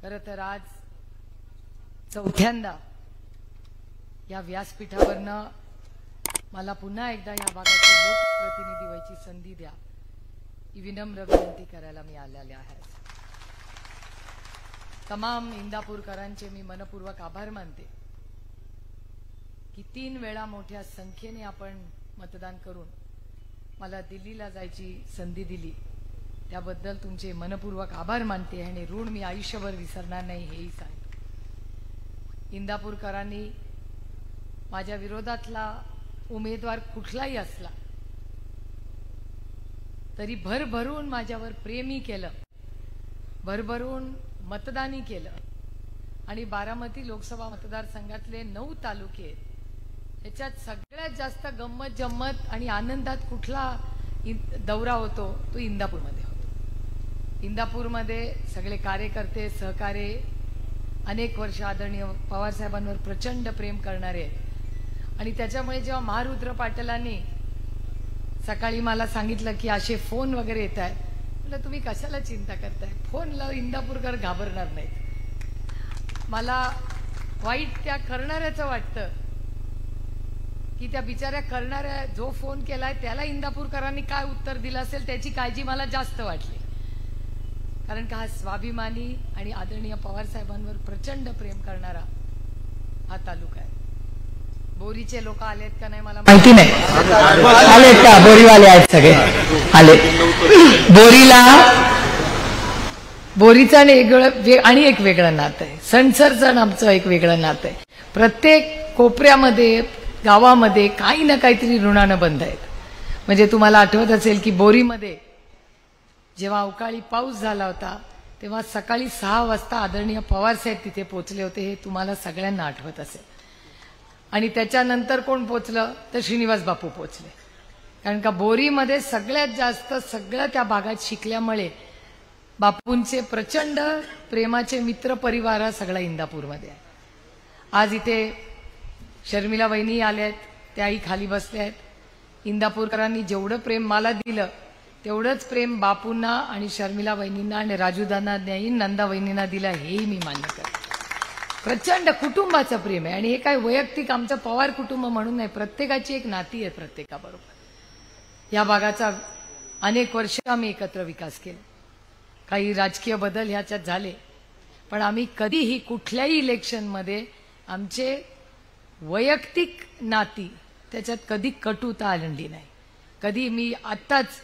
खरं तर आज चौथ्यांदा या व्यासपीठावरनं मला पुन्हा एकदा या भागाचे लोकप्रतिनिधी व्हायची संधी द्या ही विनम्र विनंती करायला मी आलेले आहे। तमाम इंदापूरकरांचे मी मनपूर्वक आभार मानते की 3 वेळा मोठ्या संख्येने आपण मतदान करून मला दिल्लीला जायची संधी दिली, त्याबद्दल तुमचे मनपूर्वक आभार मानते आणि ऋण मी आयुष्यभर विसरणार नाही हेही सांगते। इंदापूरकरांनी माझ्या विरोधातला उमेदवार कुठलाही असला तरी भरभरून माझ्यावर प्रेमही केलं, भरभरून मतदानही केलं आणि बारामती लोकसभा मतदारसंघातले 9 तालुके याच्यात सगळ्यात जास्त गंमत जम्मत आणि आनंदात कुठला दौरा होतो तो इंदापूरमध्ये होतो। इंदापूरमध्ये सगळे कार्यकर्ते सहकारी अनेक वर्ष आदरणीय पवार साहेबांवर प्रचंड प्रेम करणारे आणि त्याच्यामुळे जेव्हा महारुद्र पाटलांनी सकाळी मला सांगितलं की असे फोन वगैरे येत आहेत, म्हटलं तुम्ही कशाला चिंता करताय, फोनला इंदापूरकर घाबरणार नाहीत। मला वाईट त्या करणाऱ्याचं वाटतं की त्या बिचाऱ्या करणाऱ्या जो फोन केलाय त्याला इंदापूरकरांनी काय उत्तर दिलं असेल त्याची काळजी मला जास्त वाटली, कारण का हा स्वाभिमानी आणि आदरणीय पवार साहेबांवर प्रचंड प्रेम करणारा हा तालुका आहे। बोरीचे लोक आलेत का नाही मला माहिती नाही, आलेत का? बोरीवाले आहेत सगळे आले। बोरीचं आणि एक वेगळं नातं आहे, सणसरचं आमचं एक वेगळं नातं आहे। प्रत्येक कोपऱ्यामध्ये गावामध्ये काही ना काहीतरी ऋणानं बंध आहेत। म्हणजे तुम्हाला आठवत असेल की बोरीमध्ये जेव्हा अवकाळी पाऊस झाला होता तेव्हा सकाळी 6 वाजता आदरणीय पवार साहेब तिथे पोहोचले होते, हे तुम्हाला सगळ्यांना आठवत असेल। आणि त्याच्यानंतर कोण पोहोचलं तर श्रीनिवास बापू पोहोचले, कारण का बोरीमध्ये सगळ्यात जास्त सगळं त्या भागात शिकल्यामुळे बापूंचे प्रचंड प्रेमाचे मित्र परिवार हा सगळा इंदापूरमध्ये आहे। आज इथे शर्मिला वहिनी आल्यात, त्याही खाली बसल्या आहेत। इंदापूरकरांनी जेवढं प्रेम मला दिलं तेवढंच प्रेम बापूंना आणि शर्मिला वहिनींना आणि राजूदांनाही नंदा वहिनींना दिलं, हेही मी मान्य करते। प्रचंड कुटुंबाचं प्रेम आहे आणि हे काय वैयक्तिक आमचं पवार कुटुंब म्हणून नाही, प्रत्येकाची एक नाती आहे प्रत्येकाबरोबर। या भागाचा अनेक वर्ष आम्ही एकत्र विकास केला, काही राजकीय बदल ह्याच्यात झाले, पण आम्ही कधीही कुठल्याही इलेक्शनमध्ये आमचे वैयक्तिक नाती त्याच्यात कधी कटुता आणली नाही। कधी मी आत्ताच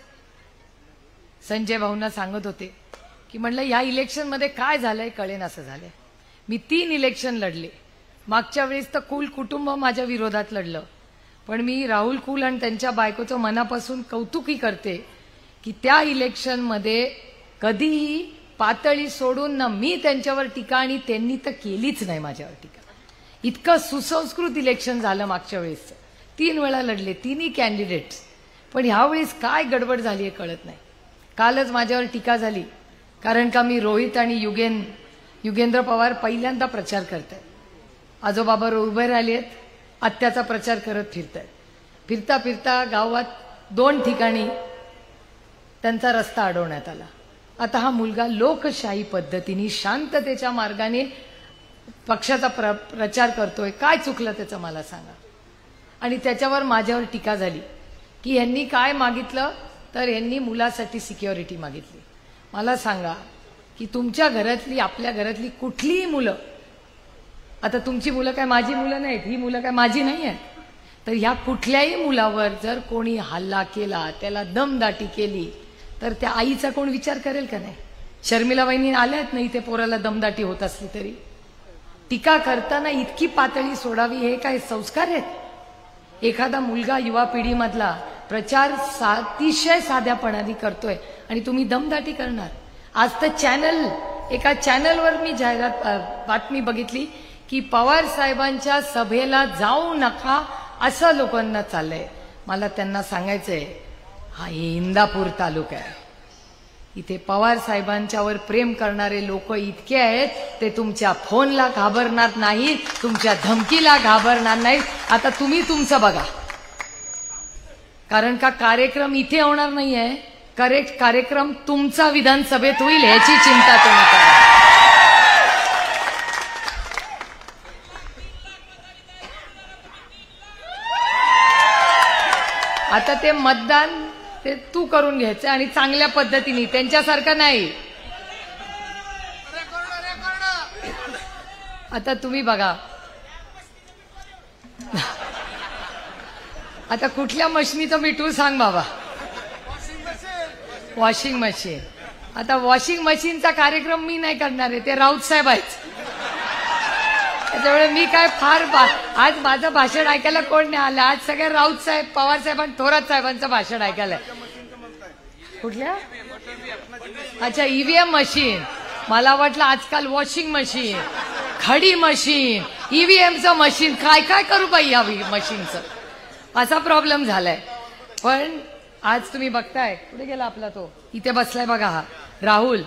संजय भाऊंना सांगत होते की म्हणलं या इलेक्शनमध्ये काय झालंय कळेन असं झालंय। मी 3 इलेक्शन लढले, मागच्या वेळेस तर कुल कुटुंब माझ्या विरोधात लढलं, पण मी राहुल कुल आणि त्यांच्या बायकोचं मनापासून कौतुकही करते की त्या इलेक्शनमध्ये कधीही पातळी सोडून ना मी त्यांच्यावर टीका आणि त्यांनी तर केलीच नाही माझ्यावर टीका। इतकं सुसंस्कृत इलेक्शन झालं मागच्या वेळेस, 3 वेळा लढले 3ही कॅन्डिडेट्स, पण ह्यावेळेस काय गडबड झाली हे कळत नाही। कालच माझ्यावर टीका झाली कारण का मी रोहित आणि युगेंद्र पवार पहिल्यांदा प्रचार करतायत, आजोबाबा उभे राहिले आहेत, आत्याचा प्रचार करत फिरतायत। फिरता फिरता गावात 2 ठिकाणी त्यांचा रस्ता अडवण्यात आला। आता हा मुलगा लोकशाही पद्धतीने शांततेच्या मार्गाने पक्षाचा प्रचार करतोय, काय चुकलं त्याचं मला सांगा। आणि त्याच्यावर माझ्यावर टीका झाली की यांनी काय मागितलं तर यांनी मुलासाठी सिक्युरिटी मागितली। मला सांगा की तुमच्या घरातली आपल्या घरातली कुठलीही मुलं, आता तुमची मुलं काय माझी मुलं नाहीत, ही मुलं काय माझी नाही आहेत, तर ह्या कुठल्याही मुलावर जर कोणी हल्ला केला, त्याला दमदाटी केली तर त्या आईचा कोण विचार करेल का नाही? शर्मिला वहिनी आल्यात नाही, ते पोराला दमदाटी होत असली तरी टीका करताना इतकी पातळी सोडावी हे काय संस्कार आहेत? एखादा मुलगा युवा पिढीमधला प्रचार अतिशय साध्यापणाने करतोय आणि तुम्ही दमदाटी करणार। आज तर एका चॅनलवर मी बातमी बघितली की पवार साहेबांच्या सभेला जाऊ नका असं लोकांना चाललंय। मला त्यांना सांगायचंय हा इंदापूर तालुका आहे, इथे पवार साहेबांच्यावर प्रेम करणारे लोक इतके आहेत, ते तुमच्या फोनला घाबरणार नाहीत, तुमच्या धमकीला घाबरणार नाहीत। आता तुम्ही तुमचं बघा, कारण का कार्यक्रम इथे होणार नाहीये, कार्यक्रम तुमचा विधानसभेत होईल, याची चिंता तुम्ही करा। आता ते मतदान ते तू करून घ्यायचं आणि चांगल्या पद्धतीने, त्यांच्यासारखं नाही. आता तुम्ही बघा, आता कुठल्या मशीनीचं मिठू सांग बाबा. Washing machine. आता वॉशिंग मशीनचा कार्यक्रम मी नाही करणार आहे, ते राऊत साहेब आहेत. त्याच्यामुळे मी काय फार आज माझं भाषण ऐकायला कोण नाही आलं. आज सगळे राऊत साहेब, पवार साहेब आणि थोरात साहेबांचं भाषण ऐकायला. कुठल्या? अच्छा, ईव्हीएम मशीन. मला वाटलं आजकाल वॉशिंग मशीन, खडी मशीन, ईव्हीएमचं मशीन, काय काय करू बाई या मशीनचं, असा प्रॉब्लेम झालाय. पण आज तुम्ही बघताय, कुठे गेला आपला तो, इथे बसलाय बघा हा राहुल.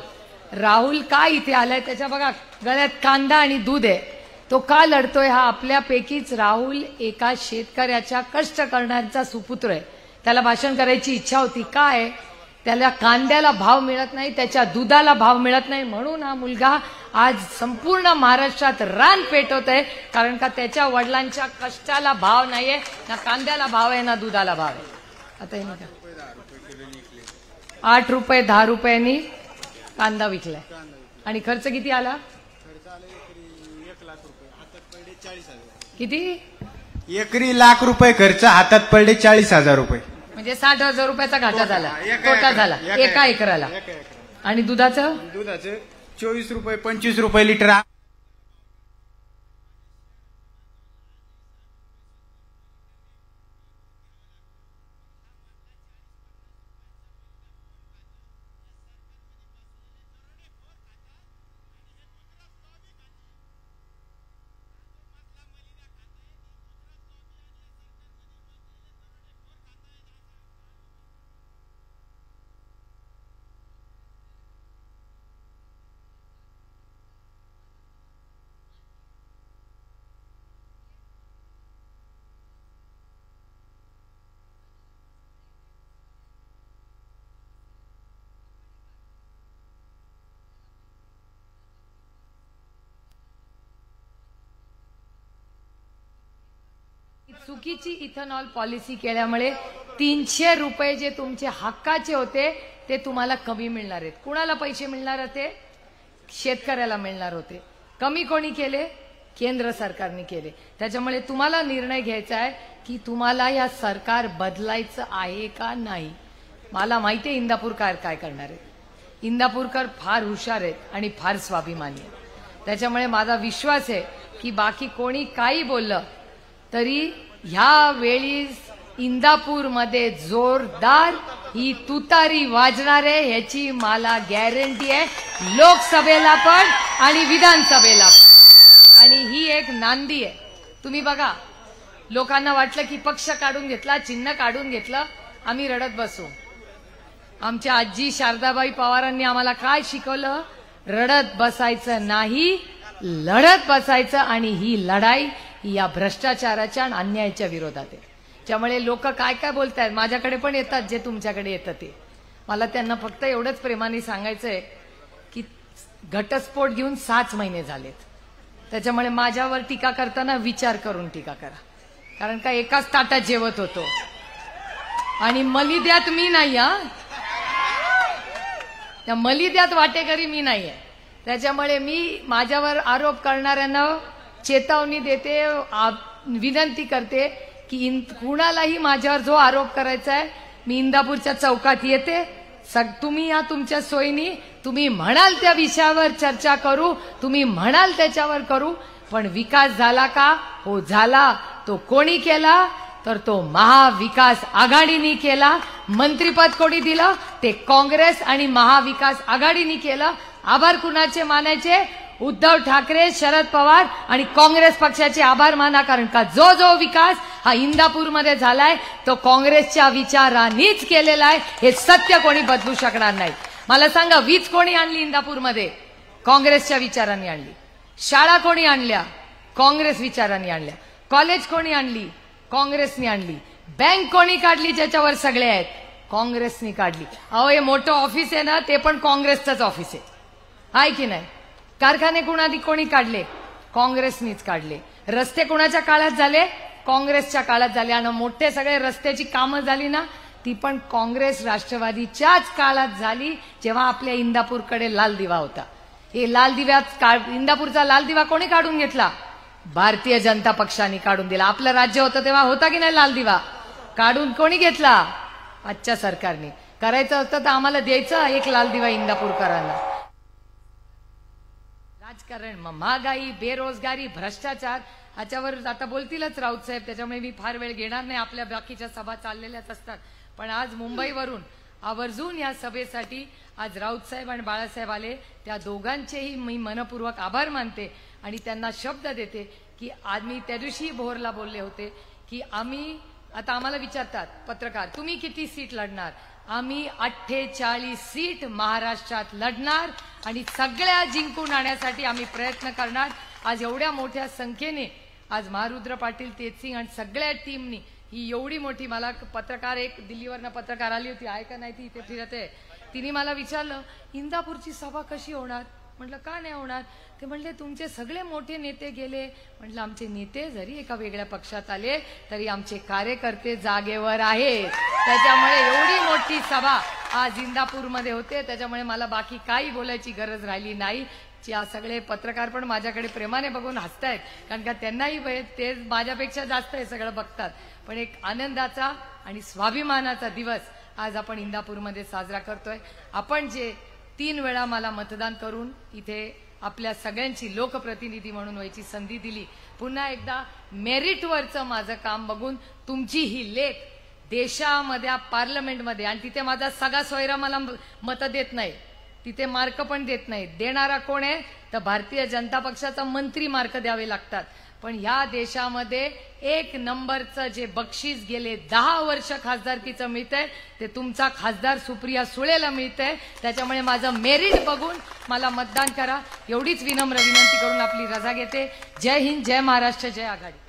राहुल का इथे आलाय, त्याच्या बघा गळ्यात कांदा आणि दूध आहे. तो का लढतोय? हा आपल्यापैकीच राहुल एका शेतकऱ्याच्या कष्ट करण्याचा सुपुत्र आहे. त्याला भाषण करायची इच्छा होती. काय? त्याला कांद्याला भाव मिळत नाही, त्याच्या दुधाला भाव मिळत नाही, म्हणून हा मुलगा आज संपूर्ण महाराष्ट्रात रान पेटवत आहे. कारण का त्याच्या वडिलांच्या कष्टाला भाव नाहीये, ना कांद्याला भाव आहे ना दुधाला भाव आहे. आता हे का 8 रुपये 10 रुपयांनी कांदा विकलाय. आणि खर्च किती आला? किती? एकरी ₹1,00,000 खर्च, हातात पडले 40,000 रुपये. म्हणजे 60,000 रुपयाचा घाटा झाला, तोटा झाला एका एकराला. आणि दुधाचं 24 रुपये 25 रुपये लिटर. चुकीची इथेनॉल पॉलिसी केल्यामुळे 300 रुपये जे तुमचे हक्काचे होते ते तुम्हाला कमी मिळणार आहेत. कुणाला पैसे मिळणार होते? शेतकऱ्याला मिळणार होते. कमी कोणी केले? केंद्र सरकारने केले. त्याच्यामुळे तुम्हाला निर्णय घ्यायचा आहे की तुम्हाला या सरकार बदलायचं आहे का नाही. मला माहिती आहे इंदापूरकर काय करणार आहे. इंदापूरकर फार हुशार आहेत आणि फार स्वाभिमानी आहेत. त्याच्यामुळे माझा विश्वास आहे की बाकी कोणी काही बोललं तरी ह्या वेळी इंदापूरमध्ये जोरदार ही तुतारी वाजणार आहे, ह्याची मला गॅरंटी आहे. लोकसभेला पण आणि विधानसभेला पण. आणि ही एक नांदी आहे. तुम्ही बघा, लोकांना वाटलं की पक्ष काढून घेतला, चिन्ह काढून घेतलं, आम्ही रडत बसू. आमच्या आजी शारदाबाई पवारांनी आम्हाला काय शिकवलं? रडत बसायचं नाही, लढत बसायचं. आणि ही लढाई या भ्रष्टाचाराच्या आणि अन्यायाच्या विरोधात आहे. त्यामुळे लोक काय काय बोलतायत, माझ्याकडे पण येतात जे तुमच्याकडे येतात ते. मला त्यांना फक्त एवढंच प्रेमाने सांगायचंय की घटस्फोट घेऊन 6 महिने झालेत. त्याच्यामुळे माझ्यावर टीका करताना विचार करून टीका करा. कारण का एकाच ताटात जेवत होतो आणि मलिद्यात मी नाही. त्या मलिद्यात वाटेकरी मी नाहीये. त्याच्यामुळे मी माझ्यावर आरोप करणाऱ्यांना चेतावणी देते, विनंती करते की कुणालाही माझ्यावर जो आरोप करायचा आहे, मी इंदापूरच्या चौकात येते. तुम्ही या तुमच्या सोयीनी, तुम्ही म्हणाल त्या विषयावर चर्चा करू, तुम्ही म्हणाल त्याच्यावर करू. पण विकास झाला का? हो झाला. तो कोणी केला? तर तो महाविकास आघाडीने केला. मंत्रिपद कोणी दिलं? ते काँग्रेस आणि महाविकास आघाडीने केलं. आभार कुणाचे मानायचे? उद्धव ठाकरे, शरद पवार आणि काँग्रेस पक्षाचे आभार माना. कारण का जो जो विकास हा इंदापूरमध्ये झालाय तो काँग्रेसच्या विचारांनीच केलेला आहे. हे सत्य कोणी बदलू शकणार नाही. मला सांगा, वीज कोणी आणली इंदापूरमध्ये? काँग्रेसच्या विचारांनी आणली. शाळा कोणी आणल्या? काँग्रेस विचारांनी आणल्या. कॉलेज कोणी आणली? काँग्रेसनी आणली. बँक कोणी काढली ज्याच्यावर सगळे आहेत? काँग्रेसनी काढली. अहो, हे मोठं ऑफिस आहे ना, ते पण काँग्रेसचंच ऑफिस आहे की नाही? कारखाने कोणी काढले? काँग्रेसनीच काढले. रस्ते कोणाच्या काळात झाले? काँग्रेसच्या काळात झाली आणि मोठे सगळे रस्त्याची कामं झाली ना ती पण काँग्रेस राष्ट्रवादीच्याच काळात झाली, जेव्हा आपल्या इंदापूरकडे लाल दिवा होता. हे लाल दिव्यात इंदापूरचा लाल दिवा कोणी काढून घेतला? भारतीय जनता पक्षाने काढून दिला. आपलं राज्य होतं तेव्हा होता की नाही लाल दिवा? काढून कोणी घेतला? आजच्या सरकारने. करायचं होतं तर आम्हाला द्यायचं एक लाल दिवा इंदापूरकरांना. राजकारण, महागाई, बेरोजगारी, भ्रष्टाचार याच्यावर आता बोलतीलच राऊत साहेब, त्याच्यामुळे मी फार वेळ घेणार नाही. आपल्या बाकीच्या सभा चाललेल्याच असतात. पण आज मुंबईवरून आवर्जून या सभेसाठी आज राऊत साहेब आणि बाळासाहेब आले. त्या दोघांचेही मी मनपूर्वक आभार मानते आणि त्यांना शब्द देते की आज मी त्या दिवशी भोरला बोलले होते की आम्ही, आता आम्हाला विचारतात पत्रकार, तुम्ही किती सीट लढणार? आम्ही 48 सीट महाराष्ट्रात लढणार आणि सगळ्या जिंकून आणण्यासाठी आम्ही प्रयत्न करणार. आज एवढ्या मोठ्या संख्येने आज महारुद्र पाटील, तेजसिंग आणि सगळ्या टीमनी ही एवढी मोठी, मला पत्रकार, एक दिल्लीवरनं पत्रकार आली होती, आहे का नाही ती इथे फिरते, तिने मला विचारलं इंदापूरची सभा कशी होणार? म्हटलं का नाही होणार? ते म्हणले तुमचे सगळे मोठे नेते गेले. म्हटलं आमचे नेते जरी एका वेगळ्या पक्षात आले तरी आमचे कार्यकर्ते जागेवर आहेत. त्याच्यामुळे एवढी मोठी सभा आज इंदापूरमध्ये होते. त्याच्यामुळे मला बाकी काही बोलायची गरज राहिली नाही. या सगळे पत्रकार पण माझ्याकडे प्रेमाने बघून हसतायत, कारण का त्यांनाही ते माझ्यापेक्षा जास्त हे सगळं बघतात. पण एक आनंदाचा आणि स्वाभिमानाचा दिवस आज आपण इंदापूरमध्ये साजरा करतोय. आपण जे 3 वेळा मला मतदान करून इथे आपल्या सगळ्यांची लोकप्रतिनिधी म्हणून व्हायची संधी दिली, पुन्हा एकदा मेरिटवरचं माझं काम बघून तुमची ही लेख देशामध्ये पार्लमेंटमध्ये, आणि तिथे माझा सगळा सोयरा मला मतं देत नाही, तिथे मार्क पण देत नाही. देणारा कोण आहे? तर भारतीय जनता पक्षाचा मंत्री मार्क द्यावे लागतात. पण ह्या देशामध्ये 1 नंबरचं जे बक्षीस गेले 10 वर्ष खासदारकीचं मिळतंय ते तुमचा खासदार सुप्रिया सुळेला मिळतंय. त्याच्यामुळे माझं मेरिट बघून मला मतदान करा, एवढीच विनम्र विनंती करून आपली रजा घेते. जय हिंद, जय महाराष्ट्र, जय आघाडी.